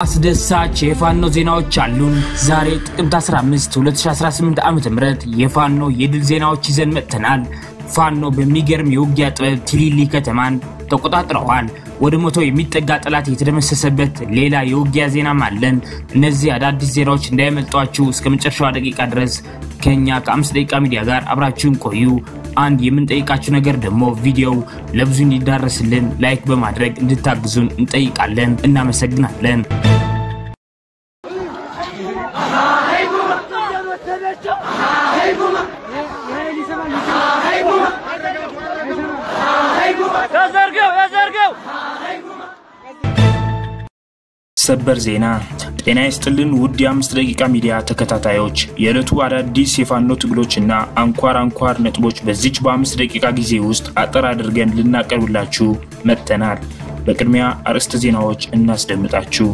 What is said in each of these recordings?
አስደሳች የፋኖ ዜናዎች አሉን። ዛሬ ጥቅምት 15 2018 ዓ.ም የፋኖ የድል ዜናዎች ይዘን መጥተናል። ፋኖ በሚገርም የውጊያ ጥበብ ቲሊሊ ከተማን ተቆጣጥረዋል። ወደ ሞቶ የሚጠጋ ጠላት የተደመሰሰበት ሌላ የውጊያ ዜናም አለን። እነዚህ አዳዲስ ዜናዎች እንዳይመልጧችሁ እስከ መጨረሻው ደቂቃ ድረስ ከኛ ከ5 ደቂቃ ሚዲያ ጋር አብራችሁን ቆዩ። አንድ የምንጠይቃችሁ ነገር ደግሞ ቪዲዮው ለብዙ እንዲዳረስልን ላይክ በማድረግ እንድታግዙን እንጠይቃለን። እናመሰግናለን። ሰበር ዜና ጤና ይስጥልን ውድ የ5 ደቂቃ ሚዲያ ተከታታዮች፣ የዕለቱ አዳዲስ የፋኖ ትግሎችና አንኳር ነጥቦች በዚች በ5 ደቂቃ ጊዜ ውስጥ አጠር አድርገን ልናቀርብላችሁ መጥተናል። በቅድሚያ አርዕስተ ዜናዎች እናስደምጣችሁ።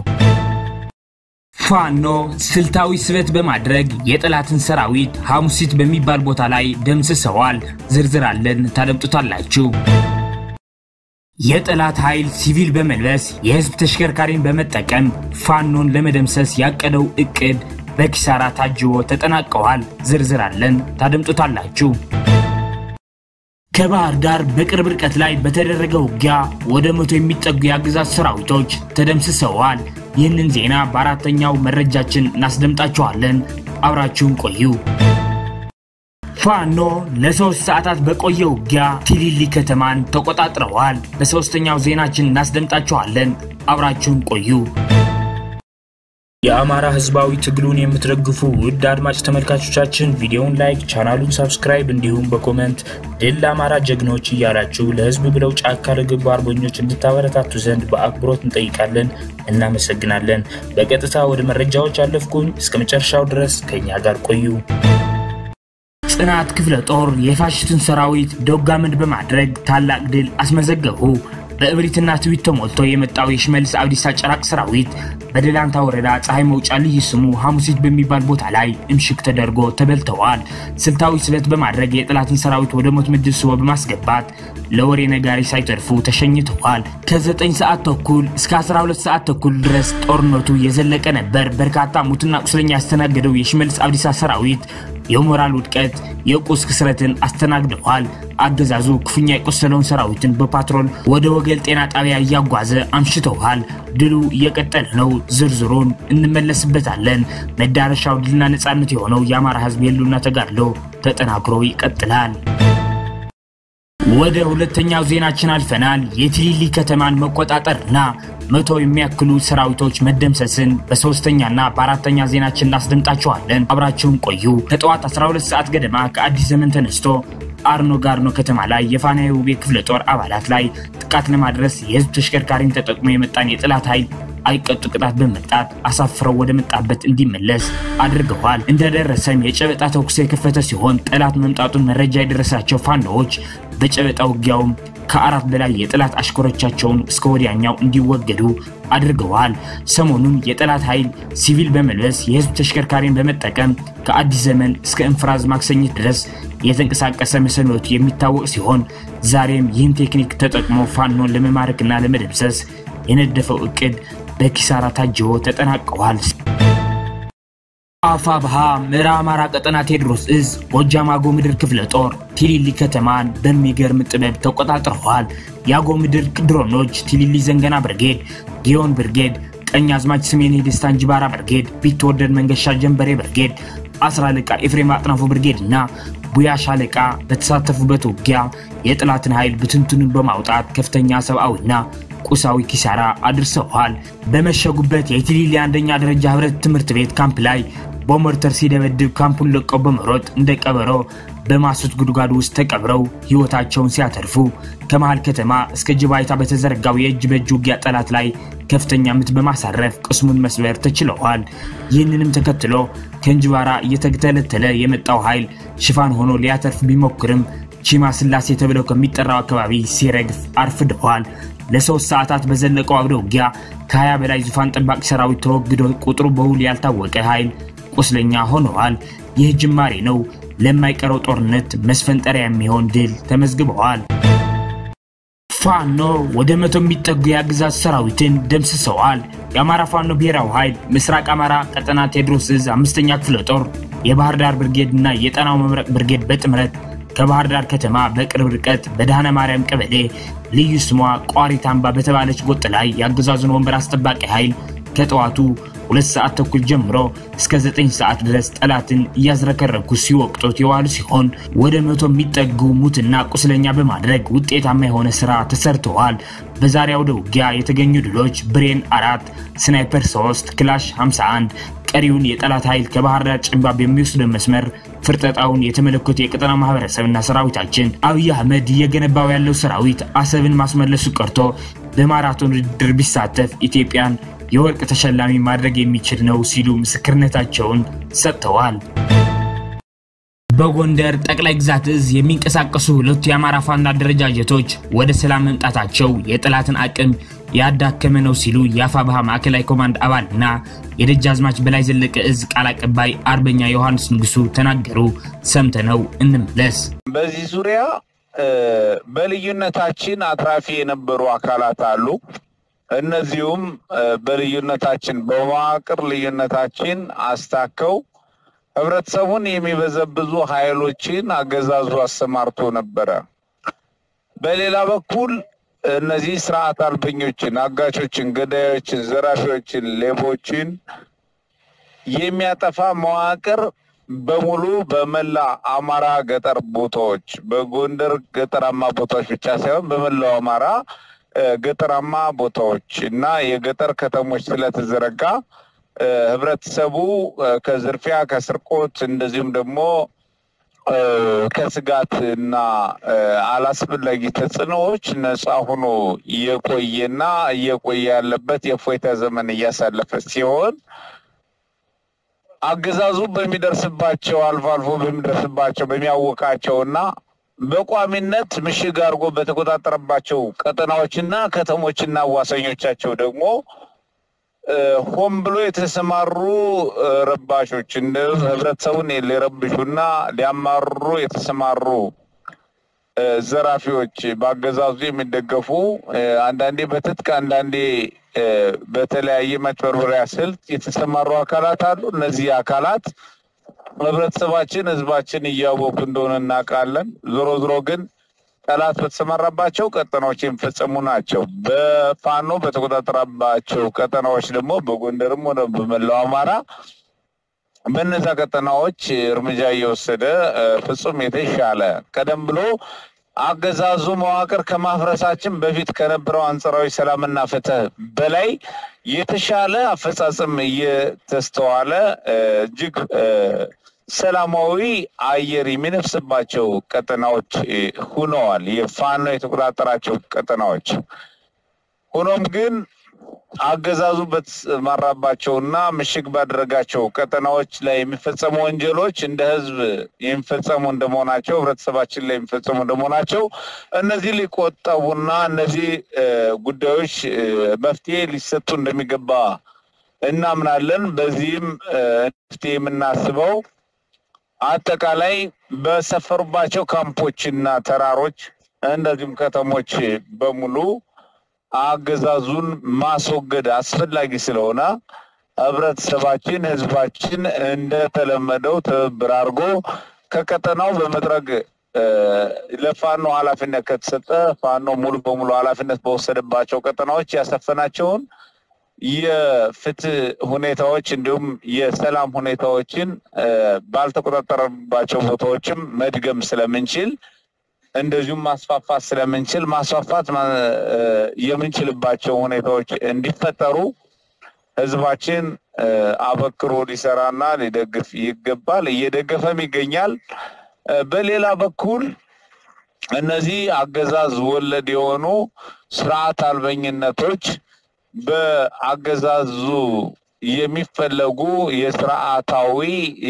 ፋኖ ስልታዊ ስበት በማድረግ የጠላትን ሰራዊት ሐሙሲት በሚባል ቦታ ላይ ደምስሰዋል። ዝርዝር አለን ታደምጡታላችሁ። የጠላት ኃይል ሲቪል በመልበስ የህዝብ ተሽከርካሪን በመጠቀም ፋኖን ለመደምሰስ ያቀደው እቅድ በኪሳራ ታጅቦ ተጠናቀዋል። ዝርዝር አለን ታደምጡታላችሁ። ከባህር ዳር በቅርብ ርቀት ላይ በተደረገው ውጊያ ወደ 100 የሚጠጉ የአገዛዝ ሰራዊቶች ተደምስሰዋል። ይህንን ዜና በአራተኛው መረጃችን እናስደምጣችኋለን። አብራችሁን ቆዩ። ፋኖ ለ3 ሰዓታት በቆየው ውጊያ ቲሊሊ ከተማን ተቆጣጥረዋል። በሶስተኛው ዜናችን እናስደምጣችኋለን። አብራችሁን ቆዩ። የአማራ ህዝባዊ ትግሉን የምትደግፉ ውድ አድማጭ ተመልካቾቻችን ቪዲዮውን ላይክ፣ ቻናሉን ሰብስክራይብ እንዲሁም በኮሜንት ድል ለአማራ ጀግኖች እያላችሁ ለህዝብ ብለው ጫካ ለገቡ አርበኞች እንድታበረታቱ ዘንድ በአክብሮት እንጠይቃለን። እናመሰግናለን። በቀጥታ ወደ መረጃዎች አለፍኩኝ። እስከ መጨረሻው ድረስ ከኛ ጋር ቆዩ። ጽናት ክፍለ ጦር የፋሽስቱን ሰራዊት ዶጋመድ በማድረግ ታላቅ ድል አስመዘገቡ። በእብሪትና ትዊት ተሞልቶ የመጣው የሽመልስ አብዲሳ ጭራቅ ሰራዊት በደላንታ ወረዳ ፀሐይ መውጫ ልዩ ስሙ ሐሙሲት በሚባል ቦታ ላይ እምሽክ ተደርጎ ተበልተዋል። ስልታዊ ስበት በማድረግ የጠላትን ሰራዊት ወደ ሞት ምድብ ስቦ በማስገባት ለወሬ ነጋሪ ሳይተርፉ ተሸኝተዋል። ከ9 ሰዓት ተኩል እስከ 12 ሰዓት ተኩል ድረስ ጦርነቱ የዘለቀ ነበር። በርካታ ሙትና ቁስለኛ ያስተናገደው የሽመልስ አብዲሳ ሰራዊት የሞራል ውድቀት የቁስ ክስረትን አስተናግደዋል። አገዛዙ ክፉኛ የቆሰለውን ሰራዊትን በፓትሮል ወደ ወገል ጤና ጣቢያ ያጓዘ አምሽተዋል። ድሉ እየቀጠለ ነው። ዝርዝሩን እንመለስበታለን። መዳረሻው ድልና ነጻነት የሆነው የአማራ ህዝብ የሉና ተጋድሎ ተጠናክሮ ይቀጥላል። ወደ ሁለተኛው ዜናችን አልፈናል። የቲሊሊ ከተማን መቆጣጠርና 100 የሚያክሉ ሰራዊቶች መደምሰስን በሶስተኛና በአራተኛ ዜናችን እናስደምጣችኋለን። አብራችሁን ቆዩ። ከጠዋት 12 ሰዓት ገደማ ከአዲስ ዘመን ተነስቶ አርኖ ጋርኖ ከተማ ላይ የፋናዬ ውቤ ክፍለ ጦር አባላት ላይ ጥቃት ለማድረስ የህዝብ ተሽከርካሪን ተጠቅሞ የመጣን የጠላት ኃይል አይቀጡ ቅጣት በመጣት አሳፍረው ወደ መጣበት እንዲመለስ አድርገዋል። እንደደረሰም የጨበጣ ተኩስ የከፈተ ሲሆን ጠላት መምጣቱን መረጃ የደረሳቸው ፋኖዎች በጨበጣ ውጊያው ከ4 በላይ የጠላት አሽከሮቻቸውን እስከ ወዲያኛው እንዲወገዱ አድርገዋል። ሰሞኑን የጠላት ኃይል ሲቪል በመልበስ የህዝብ ተሽከርካሪን በመጠቀም ከአዲስ ዘመን እስከ እንፍራዝ ማክሰኝት ድረስ የተንቀሳቀሰ መሰሎት የሚታወቅ ሲሆን ዛሬም ይህን ቴክኒክ ተጠቅሞ ፋኖን ለመማረክና ለመደምሰስ የነደፈው እቅድ በኪሳራ ታጅቦ ተጠናቀዋል። አፋብሃ ምዕራብ አማራ ቀጠና ቴዎድሮስ እዝ ጎጃም አገው ምድር ክፍለ ጦር ቲሊሊ ከተማን በሚገርም ጥበብ ተቆጣጥረዋል። የአገው ምድር ድሮኖች ቲሊሊ ዘንገና ብርጌድ፣ ጊዮን ብርጌድ፣ ቀኛዝማች ስሜን ደስታ እንጅባራ ብርጌድ፣ ቢትወደድ መንገሻ ጀንበሬ ብርጌድ፣ 10 አለቃ ኤፍሬም አጥናፉ ብርጌድና ቡያ ሻለቃ በተሳተፉበት ውጊያ የጠላትን ኃይል ብትንቱንን በማውጣት ከፍተኛ ሰብአዊና ቁሳዊ ኪሳራ አድርሰዋል። በመሸጉበት የቲሊሊ አንደኛ ደረጃ ህብረት ትምህርት ቤት ካምፕ ላይ በሞርተር ሲደበድብ ካምፑን ለቀው በመሮጥ እንደቀበሮ በማሱት ጉድጓድ ውስጥ ተቀብረው ህይወታቸውን ሲያተርፉ ከመሃል ከተማ እስከ ጅባይታ በተዘረጋው የእጅ በእጅ ውጊያ ጠላት ላይ ከፍተኛ ምት በማሳረፍ ቅስሙን መስበር ተችለዋል። ይህንንም ተከትሎ ከእንጅባራ እየተገተለተለ የመጣው ኃይል ሽፋን ሆኖ ሊያተርፍ ቢሞክርም ቺማ ስላሴ ተብለው ከሚጠራው አካባቢ ሲረግፍ አርፍደዋል። ለ3 ሰዓታት በዘለቀው አብደ ውጊያ ከ20 በላይ ዙፋን ጠባቂ ሰራዊት ተወግዶ ቁጥሩ በውል ያልታወቀ ኃይል ቁስለኛ ሆነዋል። ይህ ጅማሬ ነው። ለማይቀረው ጦርነት መስፈንጠሪያ የሚሆን ድል ተመዝግበዋል። ፋኖ ወደ 100 የሚጠጉ የአገዛዝ ሰራዊትን ደምስሰዋል። የአማራ ፋኖ ብሔራዊ ኃይል ምስራቅ አማራ ቀጠና ቴዎድሮስ ዕዝ 5ኛ ክፍለ ጦር የባህር ዳር ብርጌድና የጣናው መብረቅ ብርጌድ በጥምረት ከባህር ዳር ከተማ በቅርብ ርቀት በዳህነ ማርያም ቀበሌ ልዩ ስሟ ቋሪት አምባ በተባለች ጎጥ ላይ ያገዛዙን ወንበር አስጠባቂ ኃይል ከጠዋቱ 2 ሰዓት ተኩል ጀምሮ እስከ 9 ሰዓት ድረስ ጠላትን ያዝረከረኩ ሲወቅጡት የዋሉ ሲሆን ወደ 100 የሚጠጉ ሙትና ቁስለኛ በማድረግ ውጤታማ የሆነ ስራ ተሰርተዋል። በዛሬው ውጊያ የተገኙ ድሎች ብሬን 4 ስናይፐር 3 ክላሽ 51 ቀሪውን የጠላት ኃይል ከባህር ዳር ጭንባ በሚወስደው መስመር ፍርጠጣውን የተመለከቱ የቀጠና ማህበረሰብና ሰራዊታችን አብይ አህመድ እየገነባው ያለው ሰራዊት አሰብን ማስመለሱ ቀርቶ በማራቶን ውድድር ቢሳተፍ ኢትዮጵያን የወርቅ ተሸላሚ ማድረግ የሚችል ነው ሲሉ ምስክርነታቸውን ሰጥተዋል። በጎንደር ጠቅላይ ግዛት ዕዝ የሚንቀሳቀሱ ሁለት የአማራ ፋኖ አደረጃጀቶች ወደ ሰላም መምጣታቸው የጠላትን አቅም ያዳከመ ነው ሲሉ የአፋብኃ ማዕከላዊ ኮማንድ አባልና የደጃዝማች በላይ ዘለቀ ዕዝ ቃል አቀባይ አርበኛ ዮሐንስ ንጉሱ ተናገሩ። ሰምተነው እንመለስ። በዚህ ዙሪያ በልዩነታችን አትራፊ የነበሩ አካላት አሉ። እነዚሁም በልዩነታችን በመዋቅር ልዩነታችን አስታከው ህብረተሰቡን የሚበዘብዙ ኃይሎችን አገዛዙ አሰማርቶ ነበር። በሌላ በኩል እነዚህ ስርዓት አልበኞችን፣ አጋቾችን፣ ገዳዮችን፣ ዘራፊዎችን፣ ሌቦችን የሚያጠፋ መዋቅር በሙሉ በመላ አማራ ገጠር ቦታዎች በጎንደር ገጠራማ ቦታዎች ብቻ ሳይሆን በመላው አማራ ገጠራማ ቦታዎች እና የገጠር ከተሞች ስለተዘረጋ ህብረተሰቡ ከዝርፊያ ከስርቆት እንደዚሁም ደግሞ ከስጋትና አላስፈላጊ ተጽዕኖዎች ነፃ ሆኖ የቆየና እየቆየ ያለበት የፎይታ ዘመን እያሳለፈ ሲሆን አገዛዙ በሚደርስባቸው አልፎ በሚደርስባቸው በሚያወቃቸውና በቋሚነት ምሽግ አድርጎ በተቆጣጠረባቸው ቀጠናዎችና ከተሞችና ዋሰኞቻቸው ደግሞ ሆም ብሎ የተሰማሩ ረባሾች እንደ ህብረተሰቡን ሊረብሹና ሊያማሩ የተሰማሩ ዘራፊዎች ባገዛዙ የሚደገፉ አንዳንዴ በትጥቅ አንዳንዴ በተለያየ መጭበርበሪያ ስልት የተሰማሩ አካላት አሉ። እነዚህ አካላት ህብረተሰባችን ህዝባችን እያወቁ እንደሆነ እናውቃለን። ዞሮ ግን ጠላት በተሰማራባቸው ቀጠናዎች የሚፈጸሙ ናቸው። በፋኖ በተቆጣጠረባቸው ቀጠናዎች ደግሞ በጎንደርም ሆነ በመላው አማራ በእነዛ ቀጠናዎች እርምጃ እየወሰደ ፍጹም የተሻለ ቀደም ብሎ አገዛዙ መዋቅር ከማፍረሳችን በፊት ከነበረው አንጻራዊ ሰላምና ፍትህ በላይ የተሻለ አፈጻጸም እየተስተዋለ እጅግ ሰላማዊ አየር የሚነፍስባቸው ቀጠናዎች ሆነዋል። የፋኖ የተቆጣጠራቸው ቀጠናዎች ሆኖም ግን አገዛዙ በተሰማራባቸውና ምሽግ ባደረጋቸው ቀጠናዎች ላይ የሚፈጸሙ ወንጀሎች እንደ ህዝብ የሚፈጸሙ እንደመሆናቸው ህብረተሰባችን ላይ የሚፈጸሙ እንደመሆናቸው እነዚህ ሊቆጠቡና እነዚህ ጉዳዮች መፍትሄ ሊሰጡ እንደሚገባ እናምናለን። በዚህም መፍትሄ የምናስበው አጠቃላይ በሰፈሩባቸው ካምፖችና ተራሮች እንደዚሁም ከተሞች በሙሉ አገዛዙን ማስወገድ አስፈላጊ ስለሆነ ህብረተሰባችን ህዝባችን እንደተለመደው ትብብር አድርጎ ከቀጠናው በመድረግ ለፋኖ ኃላፊነት ከተሰጠ ፋኖ ሙሉ በሙሉ ኃላፊነት በወሰደባቸው ቀጠናዎች ያሰፈናቸውን የፍትህ ሁኔታዎች እንዲሁም የሰላም ሁኔታዎችን ባልተቆጣጠረባቸው ቦታዎችም መድገም ስለምንችል እንደዚሁም ማስፋፋት ስለምንችል ማስፋፋት የምንችልባቸው ሁኔታዎች እንዲፈጠሩ ህዝባችን አበክሮ ሊሰራና ሊደግፍ ይገባል። እየደገፈም ይገኛል። በሌላ በኩል እነዚህ አገዛዝ ወለድ የሆኑ ስርዓት አልበኝነቶች በአገዛዙ የሚፈለጉ የስርዓታዊ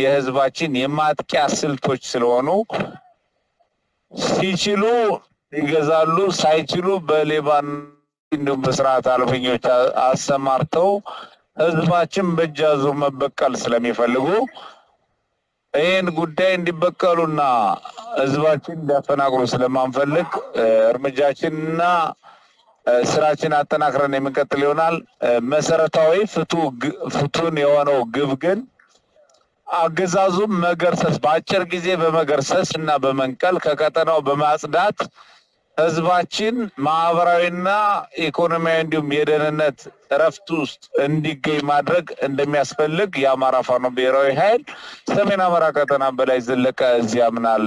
የህዝባችን የማጥቂያ ስልቶች ስለሆኑ ሲችሉ ይገዛሉ፣ ሳይችሉ በሌባን እንደም በስርዓት አልበኞች አሰማርተው ህዝባችን በእጃዙ መበቀል ስለሚፈልጉ ይህን ጉዳይ እንዲበቀሉና ህዝባችን እንዲያፈናቅሉ ስለማንፈልግ እርምጃችንና ስራችን አጠናክረን የምንቀጥል ይሆናል። መሰረታዊ ፍቱን የሆነው ግብ ግን አገዛዙ መገርሰስ በአጭር ጊዜ በመገርሰስ እና በመንቀል ከቀጠናው በማጽዳት ህዝባችን ማህበራዊና ኢኮኖሚያዊ እንዲሁም የደህንነት ረፍት ውስጥ እንዲገኝ ማድረግ እንደሚያስፈልግ የአማራ ፋኖ ብሔራዊ ኃይል ሰሜን አማራ ቀጠና በላይ ዘለቀ ያምናል።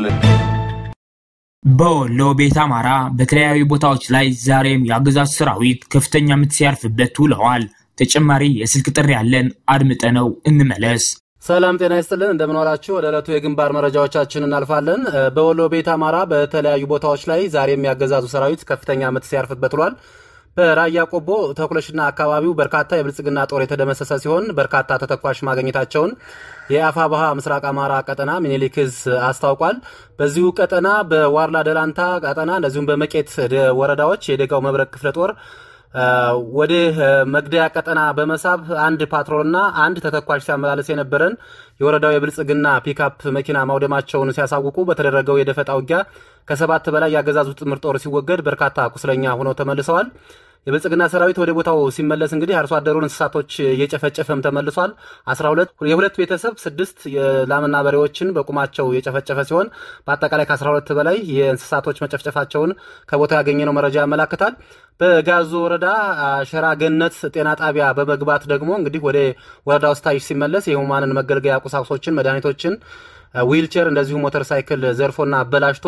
በወሎ ቤት አማራ በተለያዩ ቦታዎች ላይ ዛሬም የአገዛዝ ሰራዊት ከፍተኛ ምት ሲያርፍበት ውለዋል። ተጨማሪ የስልክ ጥሪ ያለን አድምጠነው እንመለስ። ሰላም ጤና ይስጥልን እንደምን ዋላችሁ። ወደ ዕለቱ የግንባር መረጃዎቻችን እናልፋለን። በወሎ ቤት አማራ በተለያዩ ቦታዎች ላይ ዛሬም ያገዛዙ ሰራዊት ከፍተኛ ምት ሲያርፍበት ውሏል። በራያ ቆቦ ተኩለሽና አካባቢው በርካታ የብልጽግና ጦር የተደመሰሰ ሲሆን በርካታ ተተኳሽ ማግኘታቸውን የአፋባሃ ምስራቅ አማራ ቀጠና ሚኒሊክዝ አስታውቋል። በዚሁ ቀጠና በዋርላ ደላንታ ቀጠና እንደዚሁም በመቄት ወረዳዎች የደጋው መብረቅ ክፍለ ጦር ወደ መግደያ ቀጠና በመሳብ አንድ ፓትሮልና አንድ ተተኳሽ ሲያመላልስ የነበረን የወረዳው የብልጽግና ፒክአፕ መኪና ማውደማቸውን ሲያሳውቁ በተደረገው የደፈጣ ውጊያ ከ7 በላይ ያገዛዙ ጥምር ጦር ሲወገድ በርካታ ቁስለኛ ሆነው ተመልሰዋል። የብልጽግና ሰራዊት ወደ ቦታው ሲመለስ እንግዲህ አርሶ አደሩን እንስሳቶች እየጨፈጨፈም ተመልሷል። 12 የሁለት ቤተሰብ 6 የላምና በሬዎችን በቁማቸው የጨፈጨፈ ሲሆን በአጠቃላይ ከ12 በላይ የእንስሳቶች መጨፍጨፋቸውን ከቦታው ያገኘነው መረጃ ያመለክታል። በጋዞ ወረዳ ሸራገነት ጤና ጣቢያ በመግባት ደግሞ እንግዲህ ወደ ወረዳው ስታይሽ ሲመለስ የሁማንን መገልገያ ቁሳቁሶችን መድኃኒቶችን ዊልቸር እንደዚሁ ሞተር ሳይክል ዘርፎና አበላሽቶ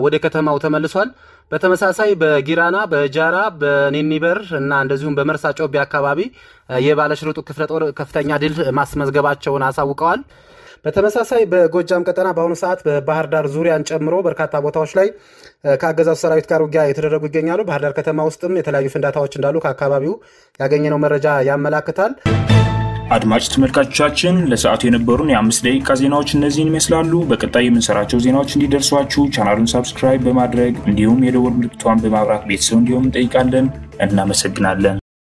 ወደ ከተማው ተመልሷል። በተመሳሳይ በጊራና በጃራ በኒኒበር እና እንደዚሁም በመርሳ ጮቢ አካባቢ የባለሽርጡ ክፍለ ጦር ከፍተኛ ድል ማስመዝገባቸውን አሳውቀዋል። በተመሳሳይ በጎጃም ቀጠና በአሁኑ ሰዓት በባህር ዳር ዙሪያን ጨምሮ በርካታ ቦታዎች ላይ ከአገዛዙ ሰራዊት ጋር ውጊያ የተደረጉ ይገኛሉ። ባህር ዳር ከተማ ውስጥም የተለያዩ ፍንዳታዎች እንዳሉ ከአካባቢው ያገኘነው መረጃ ያመለክታል። አድማጭ ተመልካቾቻችን ለሰዓቱ የነበሩን የ5 ደቂቃ ዜናዎች እነዚህን ይመስላሉ። በቀጣይ የምንሰራቸው ዜናዎች እንዲደርሷችሁ ቻናሉን ሰብስክራይብ በማድረግ እንዲሁም የደወል ምልክቷን በማብራት ቤተሰብ እንዲሆኑ እንጠይቃለን። እናመሰግናለን።